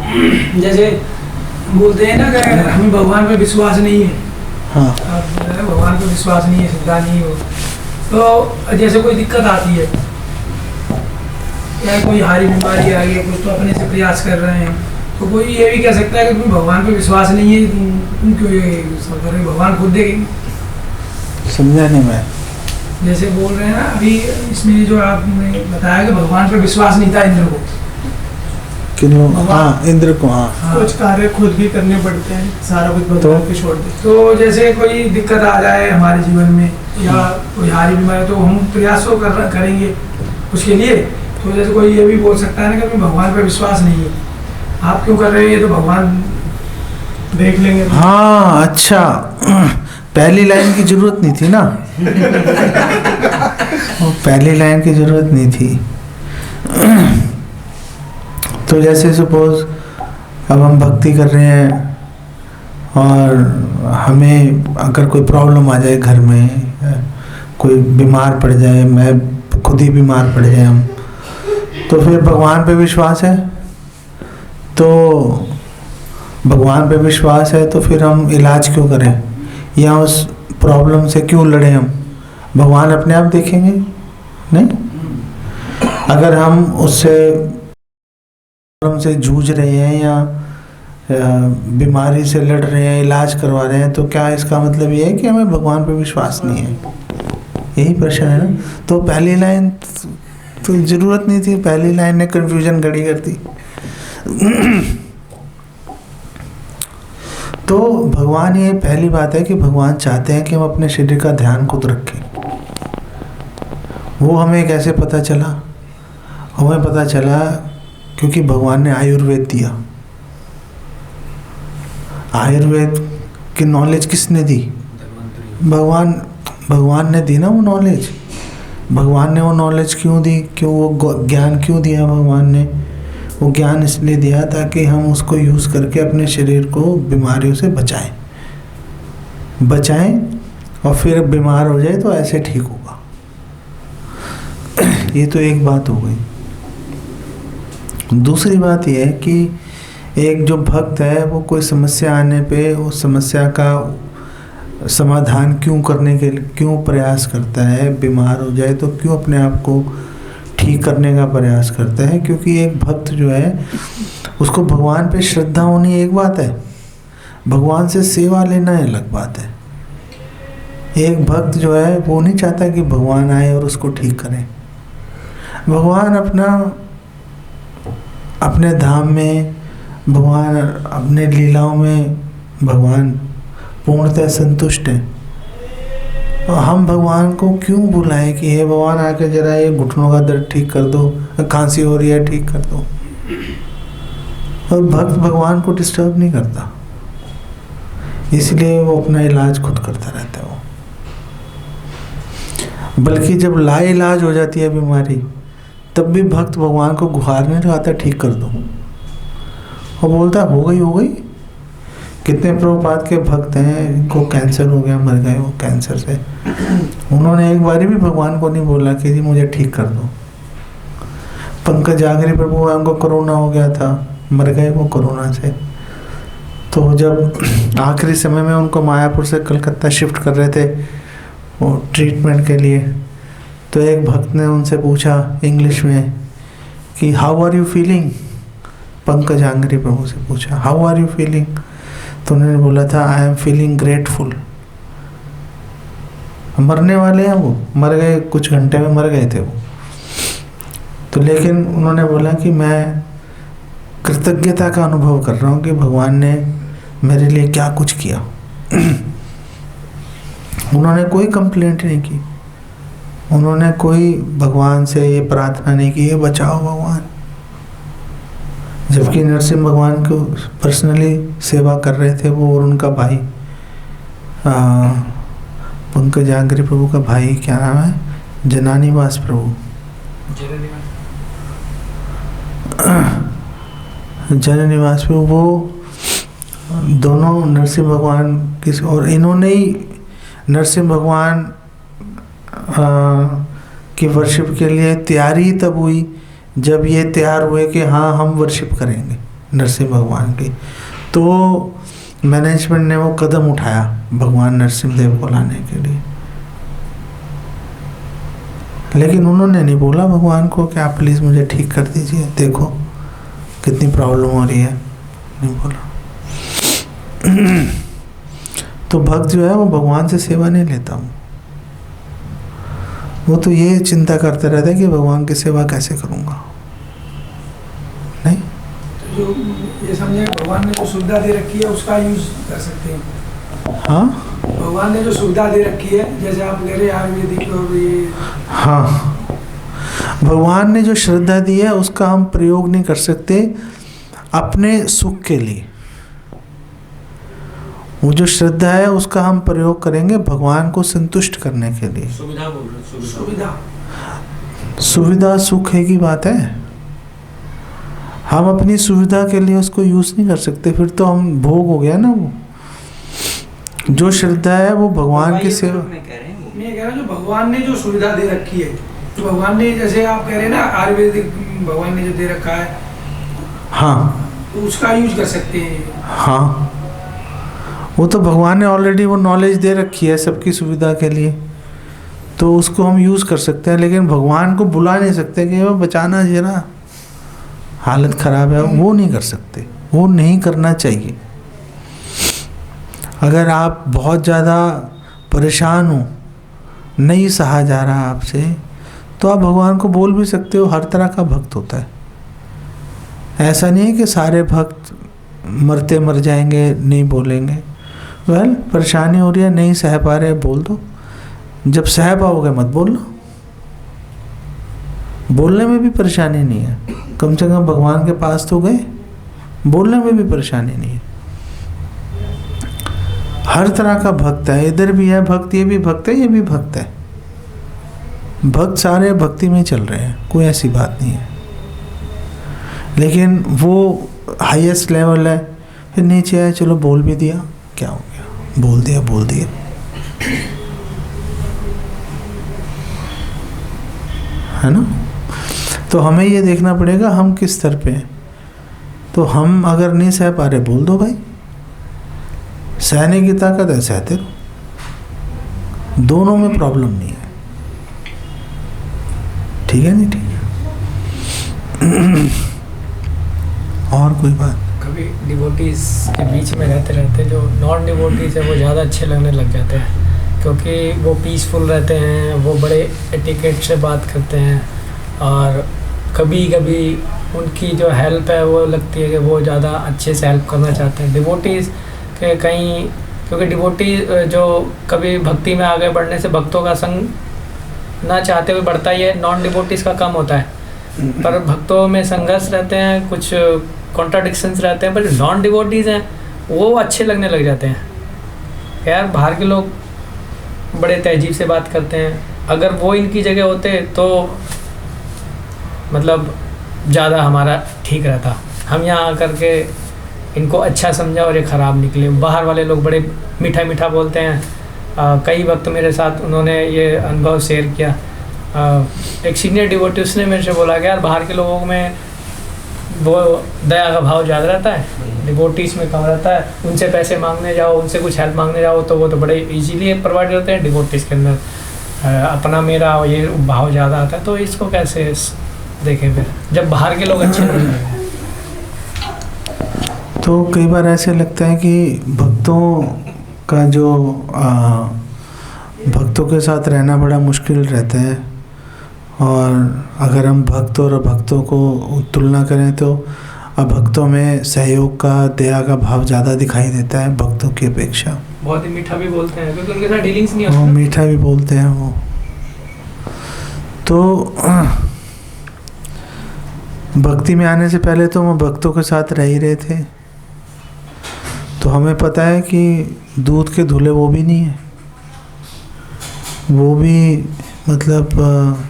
जैसे बोलते हैं ना कि हमें भगवान पे विश्वास नहीं है। हाँ। अब भगवान पे विश्वास नहीं है, श्रद्धा नहीं हो, तो जैसे कोई दिक्कत आती है या कोई हारी बीमारी आ गई, कुछ तो अपने से प्रयास कर रहे हैं, तो कोई ये भी कह सकता है कि तुम्हें भगवान पे विश्वास नहीं है, तुम क्यों ये सब कर रहे हो, भगवान खुद देखेंगे। समझा नहीं मैं। जैसे बोल रहे हैं ना अभी इसमें जो आपने बताया कि भगवान पे विश्वास नहीं था इंद्र को, किन्हों? हाँ, इंद्र को। हाँ, कुछ कार्य खुद भी करने पड़ते हैं, सारा कुछ भगवान पे छोड़ दे। तो जैसे कोई दिक्कत आ जाए हमारे जीवन में या कोई हारी बीमारी, तो हम प्रयास तो करेंगे उसके लिए। तो जैसे कोई ये भी बोल सकता है ना कि भगवान पे विश्वास नहीं है, आप क्यों कर रहे हो, ये तो भगवान देख लेंगे। हाँ, अच्छा। पहली लाइन की जरूरत नहीं थी ना। पहली लाइन की जरूरत नहीं थी। तो जैसे सपोज अब हम भक्ति कर रहे हैं और हमें अगर कोई प्रॉब्लम आ जाए घर में, कोई बीमार पड़ जाए, मैं खुद ही बीमार पड़ जाए हम, तो फिर भगवान पे विश्वास है, तो भगवान पे विश्वास है तो फिर हम इलाज क्यों करें या उस प्रॉब्लम से क्यों लड़ें हम? भगवान अपने आप देखेंगे नहीं। अगर हम उससे प्रॉब्लम से जूझ रहे हैं या बीमारी से लड़ रहे हैं, इलाज करवा रहे हैं, तो क्या इसका मतलब ये है कि हमें भगवान पे विश्वास नहीं है? यही प्रश्न है ना। तो पहली लाइन तो जरूरत नहीं थी, पहली लाइन ने कंफ्यूजन खड़ी कर दी। तो भगवान, ये पहली बात है कि भगवान चाहते हैं कि हम अपने शरीर का ध्यान खुद रखें। वो हमें कैसे पता चला? हमें पता चला क्योंकि भगवान ने आयुर्वेद दिया। आयुर्वेद की नॉलेज किसने दी? भगवान ने दी ना वो नॉलेज। भगवान ने वो नॉलेज क्यों दी? क्यों वो ज्ञान क्यों दिया भगवान ने? वो ज्ञान इसलिए दिया ताकि हम उसको यूज़ करके अपने शरीर को बीमारियों से बचाएं और फिर बीमार हो जाए तो ऐसे ठीक होगा। ये तो एक बात हो गई। दूसरी बात यह है कि एक जो भक्त है वो कोई समस्या आने पे उस समस्या का समाधान क्यों प्रयास करता है? बीमार हो जाए तो क्यों अपने आप को ठीक करने का प्रयास करता है? क्योंकि एक भक्त जो है उसको भगवान पे श्रद्धा होनी एक बात है, भगवान से सेवा लेना अलग बात है। एक भक्त जो है वो नहीं चाहता कि भगवान आए और उसको ठीक करें। भगवान अपने धाम में, भगवान अपने लीलाओं में भगवान पूर्णतः संतुष्ट है। और हम भगवान को क्यों बुलाएं कि हे भगवान आके जरा ये घुटनों का दर्द ठीक कर दो, खांसी हो रही है ठीक कर दो। और भक्त भगवान को डिस्टर्ब नहीं करता, इसलिए वो अपना इलाज खुद करता रहता है। वो बल्कि जब लाइलाज हो जाती है बीमारी तब भी भक्त भगवान को गुहारने लगाता, ठीक कर दो। वो बोलता हो गई। कितने प्रभुपाद के भक्त हैं इनको कैंसर हो गया, मर गए वो कैंसर से, उन्होंने एक बारी भी भगवान को नहीं बोला कि जी मुझे ठीक कर दो। पंकज जागरी प्रभु, उनको कोरोना हो गया था, मर गए वो कोरोना से। तो जब आखिरी समय में उनको मायापुर से कलकत्ता शिफ्ट कर रहे थे वो ट्रीटमेंट के लिए, तो एक भक्त ने उनसे पूछा इंग्लिश में कि how are you feeling? Pankaj आंगरी प्रभु से पूछा हाउ आर यू फीलिंग? तो उन्होंने बोला था आई एम फीलिंग ग्रेटफुल। मरने वाले हैं वो, मर गए, कुछ घंटे में मर गए थे वो। तो लेकिन उन्होंने बोला कि मैं कृतज्ञता का अनुभव कर रहा हूँ कि भगवान ने मेरे लिए क्या कुछ किया। उन्होंने कोई कंप्लेंट नहीं की, उन्होंने कोई भगवान से ये प्रार्थना नहीं की ये बचाओ भगवान। जबकि नरसिंह भगवान को पर्सनली सेवा कर रहे थे वो और उनका भाई पंकज आंगरी प्रभु का भाई, क्या नाम है, जननिवास प्रभु, जननिवास प्रभु, वो दोनों नरसिंह भगवान की, और इन्होंने ही नरसिंह भगवान की वर्शिप के लिए तैयारी तब हुई जब ये तैयार हुए कि हाँ हम वर्शिप करेंगे। नरसिंह भगवान की। तो मैनेजमेंट ने वो कदम उठाया भगवान नरसिंह देव को लाने के लिए, लेकिन उन्होंने नहीं बोला भगवान को कि आप प्लीज़ मुझे ठीक कर दीजिए, देखो कितनी प्रॉब्लम हो रही है, नहीं बोला। तो भक्त जो है वो भगवान से सेवा नहीं लेता हूँ, वो तो ये चिंता करते रहता है कि भगवान की सेवा कैसे करूँगा। नहीं, जो ये समझे भगवान ने जो सुविधा दे रखी है उसका यूज कर सकते हैं। हाँ भगवान ने जो सुविधा दे रखी है, जैसे आप कह रहे हैं आयुर्वेदिक और ये, हाँ, भगवान ने जो श्रद्धा दी है उसका हम प्रयोग नहीं कर सकते अपने सुख के लिए। वो जो श्रद्धा है उसका हम प्रयोग करेंगे भगवान को संतुष्ट करने के लिए। सुविधा बोल रहे, सुविधा सुविधा सुख है की बात है, हम अपनी सुविधा के लिए उसको यूज नहीं कर सकते, फिर तो हम भोग हो गया ना। वो जो श्रद्धा है वो भगवान की सेवा। मैं कह रहा हूँ जो भगवान ने जो सुविधा दे रखी है, तो भगवान ने जैसे आप कह रहे हैं ना आयुर्वेदिक भगवान ने जो दे रखा है, हाँ तो उसका यूज कर सकते हैं। हाँ, वो तो भगवान ने ऑलरेडी वो नॉलेज दे रखी है सबकी सुविधा के लिए, तो उसको हम यूज़ कर सकते हैं, लेकिन भगवान को बुला नहीं सकते कि वो बचाना जरा हालत ख़राब है, वो नहीं कर सकते, वो नहीं करना चाहिए। अगर आप बहुत ज़्यादा परेशान हो, नहीं सहा जा रहा आपसे, तो आप भगवान को बोल भी सकते हो। हर तरह का भक्त होता है, ऐसा नहीं है कि सारे भक्त मरते मर जाएंगे नहीं बोलेंगे। वेल, परेशानी हो रही है, नहीं सह पा रहे, बोल दो। जब सह पाओगे मत बोलना, बोलने में भी परेशानी नहीं है, कम से कम भगवान के पास तो गए, बोलने में भी परेशानी नहीं है। हर तरह का भक्त है, इधर भी है भक्त, ये भी भक्त है, ये भी भक्त है। भक्त सारे भक्ति में चल रहे हैं, कोई ऐसी बात नहीं है। लेकिन वो हाईएस्ट लेवल है, फिर नीचे है, चलो बोल भी दिया, क्या हो गया, बोल दिया बोल दिया। है ना? तो हमें ये देखना पड़ेगा हम किस स्तर पे हैं। तो हम अगर नहीं सह पा रहे, बोल दो भाई, सहने की ताकत है, सहते रहो, दोनों में प्रॉब्लम नहीं है। ठीक है, नहीं ठीक है। और कोई बात? कभी डिवोटीज के बीच में रहते रहते जो नॉन डिवोटीज है वो ज़्यादा अच्छे लगने लग जाते हैं, क्योंकि वो पीसफुल रहते हैं, वो बड़े एटिकेट से बात करते हैं, और कभी कभी उनकी जो हेल्प है वो लगती है कि वो ज़्यादा अच्छे से हेल्प करना चाहते हैं। डिवोटीज़ के कहीं, क्योंकि डिवोटी जो कभी भक्ति में आगे बढ़ने से भक्तों का संग ना चाहते हुए बढ़ता ही है, नॉन डिवोटीज़ का कम होता है। पर भक्तों में संघर्ष रहते हैं, कुछ कॉन्ट्राडिक्शंस रहते हैं, पर जो नॉन डिवोटीज़ हैं वो अच्छे लगने लग जाते हैं। यार बाहर के लोग बड़े तहजीब से बात करते हैं, अगर वो इनकी जगह होते तो मतलब ज़्यादा हमारा ठीक रहता। हम यहाँ आकर के इनको अच्छा समझा और ये ख़राब निकले। बाहर वाले लोग बड़े मीठा मीठा बोलते हैं। कई वक्त मेरे साथ उन्होंने ये अनुभव शेयर किया। एक सीनियर डिवोटी उसने मेरे से बोला कि यार बाहर के लोगों में वो दया का भाव ज़्यादा रहता है, डिवोटीज में कम रहता है। उनसे पैसे मांगने जाओ, उनसे कुछ हेल्प मांगने जाओ तो वो तो बड़े इजीली प्रोवाइड करते हैं। डिवोटीज के अंदर अपना मेरा ये भाव ज़्यादा आता है। तो इसको कैसे देखें फिर, जब बाहर के लोग अच्छे नहीं हैं? तो कई बार ऐसे लगता है कि भक्तों का जो भक्तों के साथ रहना बड़ा मुश्किल रहता है, और अगर हम भक्त और अभक्तों को तुलना करें तो अभक्तों में सहयोग का, दया का भाव ज़्यादा दिखाई देता है भक्तों की अपेक्षा। बहुत ही मीठा भी बोलते हैं क्योंकि उनके साथ डीलिंग्स नहीं वो होती। मीठा भी बोलते हैं वो। तो भक्ति में आने से पहले तो हम भक्तों के साथ रह ही रहे थे, तो हमें पता है कि दूध के धुले वो भी नहीं है, वो भी मतलब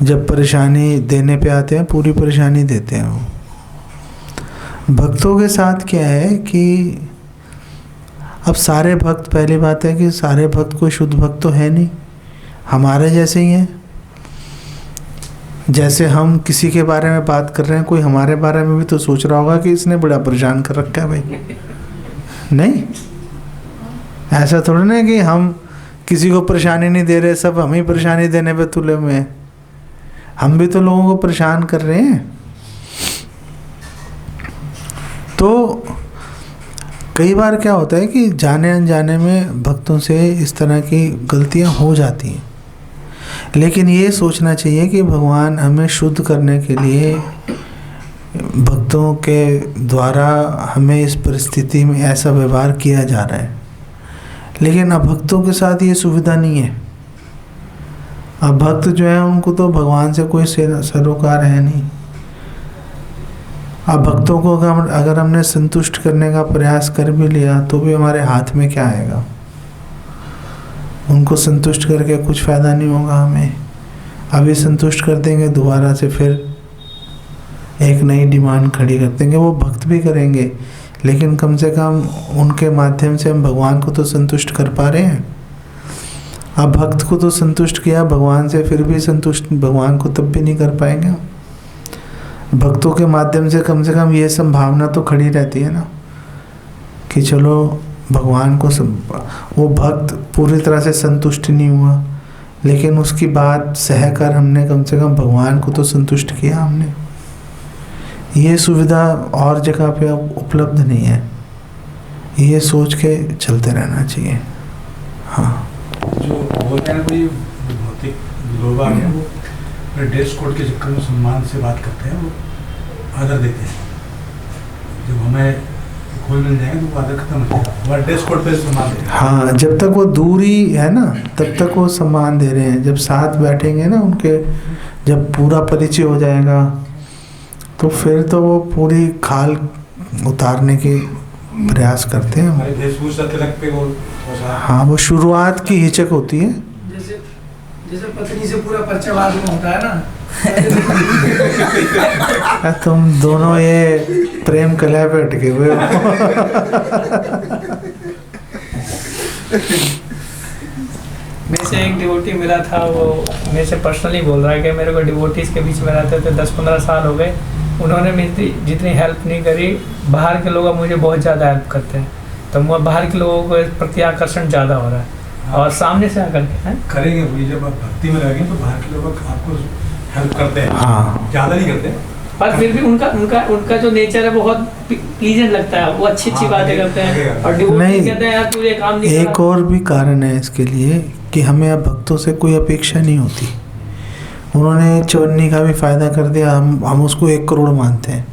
जब परेशानी देने पे आते हैं पूरी परेशानी देते हैं वो। भक्तों के साथ क्या है कि अब सारे भक्त, पहली बात है कि सारे भक्त कोई शुद्ध भक्त तो है नहीं, हमारे जैसे ही हैं। जैसे हम किसी के बारे में बात कर रहे हैं, कोई हमारे बारे में भी तो सोच रहा होगा कि इसने बड़ा परेशान कर रखा है भाई। नहीं, ऐसा थोड़ा ना है कि हम किसी को परेशानी नहीं दे रहे, सब हम ही परेशानी देने पे तुले हुए हैं। हम भी तो लोगों को परेशान कर रहे हैं। तो कई बार क्या होता है कि जाने अनजाने में भक्तों से इस तरह की गलतियां हो जाती हैं, लेकिन ये सोचना चाहिए कि भगवान हमें शुद्ध करने के लिए भक्तों के द्वारा हमें इस परिस्थिति में ऐसा व्यवहार किया जा रहा है। लेकिन अभक्तों के साथ ये सुविधा नहीं है। अभक्त जो है उनको तो भगवान से कोई सरोकार है नहीं। अभक्तों को अगर हमने संतुष्ट करने का प्रयास कर भी लिया तो भी हमारे हाथ में क्या आएगा? उनको संतुष्ट करके कुछ फ़ायदा नहीं होगा हमें। अभी संतुष्ट कर देंगे, दोबारा से फिर एक नई डिमांड खड़ी कर देंगे। वो भक्त भी करेंगे, लेकिन कम से कम उनके माध्यम से हम भगवान को तो संतुष्ट कर पा रहे हैं। अब भक्त को तो संतुष्ट किया भगवान से, फिर भी संतुष्ट भगवान को तब भी नहीं कर पाएंगे। भक्तों के माध्यम से कम ये संभावना तो खड़ी रहती है ना कि चलो भगवान को वो भक्त पूरी तरह से संतुष्ट नहीं हुआ, लेकिन उसकी बात सहकर हमने कम से कम भगवान को तो संतुष्ट किया हमने। ये सुविधा और जगह पे अब उपलब्ध नहीं है। ये सोच के चलते रहना चाहिए। हाँ, जो बोलते हैं कोई भौतिक लोग आ गए, वो ड्रेस कोड के चक्कर में सम्मान से बात करते हैं, वो आदर देते हैं। जब हमें खोल मिल जाएगा तो वो आदर खत्म हो जाएगा, वो ड्रेस कोड पे सम्मान देते हैं। हाँ, जब तक वो दूरी है ना तब तक वो सम्मान दे रहे हैं। जब साथ बैठेंगे ना उनके, जब पूरा परिचय हो जाएगा तो फिर तो वो पूरी खाल उतारने के प्रयास करते हैं। हमारे वेशभूषा तिलक पे वो हाँ, वो शुरुआत की हिचक होती है। जैसे जैसे पत्नी से पूरा परिचय बाद में होता है ना। तुम दोनों ये प्रेम कलह पे अटके हुए हो। मेरे से एक डिवोटी मिला था, वो मेरे से पर्सनली बोल रहा है कि मेरे को डिवोटीज़ के बीच में रहते थे 10-15 साल हो गए, उन्होंने मेरी जितनी हेल्प नहीं करी। बाहर के लोग अब मुझे बहुत ज़्यादा हेल्प करते हैं, तो बाहर के लोगों को प्रति आकर्षण ज़्यादा हो रहा है। और सामने से आकर के करेंगे वही, जब आप भक्ति में लगेंगे तो बाहर के लोग आपको हेल्प करते हैं। हाँ, ज़्यादा नहीं करते, पर फिर भी उनका जो नेचर है बहुत प्लीजेंट लगता है। वो अच्छी बातें करते हैं और डिवोटी कहते हैं यार तू ये काम नहीं एक और भी कारण है इसके लिए कि हमें अब भक्तों से कोई अपेक्षा नहीं होती। उन्होंने चवन्नी का भी फायदा कर दिया, हम उसको 1 करोड़ मानते हैं।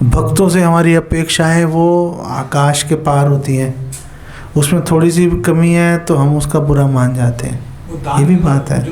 भक्तों से हमारी अपेक्षाएं वो आकाश के पार होती हैं। उसमें थोड़ी सी भी कमी है तो हम उसका बुरा मान जाते हैं। ये भी बात है।